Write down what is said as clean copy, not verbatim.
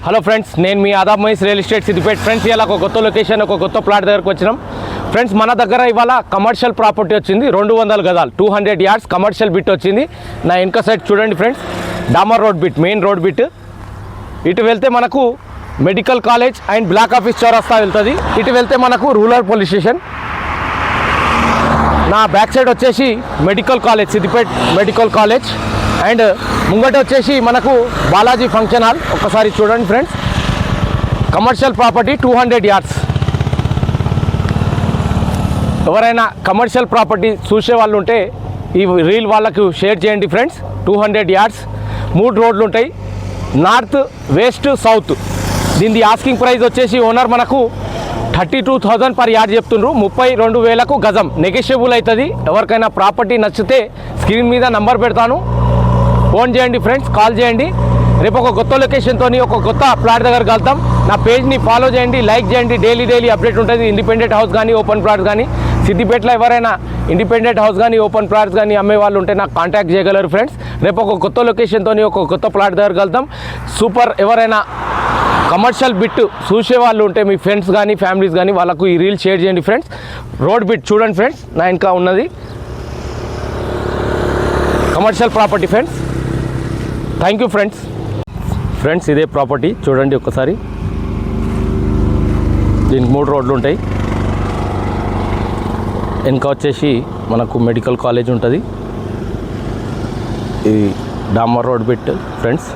Hello friends, నేను మీ Aadab Mahesh real estate Siddipet. Friends, ఇలా ఒక కొత్త లొకేషన్, ఒక కొత్త ప్లాట్ దగ్గరకు వచ్చినాం. ఫ్రెండ్స్, మన దగ్గర ఇవాళ కమర్షియల్ ప్రాపర్టీ వచ్చింది. 200 గజాలు 200 yards కమర్షియల్ బిట్ వచ్చింది. నా వెనక సైడ్ చూడండి friends, damar road bit, main road bit. ఇటు వెళ్తే మనకు medical college and black office చౌరస్తా వెళ్తుంది. ఇటు వెళ్తే మనకు రూరల్ పోలీస్ స్టేషన్. నా బ్యాక్ సైడ్ వచ్చేసి medical college, Siddipet medical college. And ముంగట వచ్చేసి మనకు బాలాజీ ఫంక్షన్ హాల్. ఒకసారి చూడండి ఫ్రెండ్స్, కమర్షియల్ ప్రాపర్టీ 200 yards. ఎవరైనా కమర్షియల్ ప్రాపర్టీ చూసే వాళ్ళు ఉంటే ఈ రీల్ వాళ్ళకు షేర్ చేయండి ఫ్రెండ్స్. 200 yards, 3 రోడ్లు ఉంటాయి, నార్త్, వెస్ట్, సౌత్. దీని ఆస్కింగ్ ప్రైస్ వచ్చేసి ఓనర్ మనకు 32,000 per yard చెప్తుండ్రు. 32,000కు గజం. నెగోషియబుల్ అవుతుంది. ఎవరికైనా ప్రాపర్టీ నచ్చితే స్క్రీన్ మీద నంబర్ పెడతాను, ఫోన్ చేయండి ఫ్రెండ్స్, కాల్ చేయండి. రేపు ఒక కొత్త లొకేషన్తో ఒక కొత్త ప్లాట్ దగ్గరకు వెళ్తాం. నా పేజ్ని ఫాలో చేయండి, లైక్ చేయండి. డైలీ అప్డేట్ ఉంటుంది. ఇండిపెండెంట్ హౌస్ కానీ ఓపెన్ ప్లాట్స్ కానీ సిద్దిపేటలో ఎవరైనా ఇండిపెండెంట్ హౌస్ కానీ ఓపెన్ ప్లాట్స్ కానీ అమ్మే వాళ్ళు ఉంటే నాకు కాంటాక్ట్ చేయగలరు ఫ్రెండ్స్. రేపు ఒక కొత్త లొకేషన్తో ఒక కొత్త ప్లాట్ దగ్గరకు వెళ్తాం. సూపర్. ఎవరైనా కమర్షియల్ బిట్ చూసే వాళ్ళు ఉంటే మీ ఫ్రెండ్స్ కానీ ఫ్యామిలీస్ కానీ వాళ్ళకు ఈ రీల్ షేర్ చేయండి ఫ్రెండ్స్. రోడ్ బిట్ చూడండి ఫ్రెండ్స్, నా ఇంకా ఉన్నది commercial property friends. Thank you friends. Friends, ఇదే ప్రాపర్టీ చూడండి ఒక్కసారి. దీనికి 3 రోడ్లు ఉంటాయి. వెనక వచ్చేసి మనకు మెడికల్ కాలేజ్ ఉంటుంది. ఇది డామర్ రోడ్ బిట్ ఫ్రెండ్స్.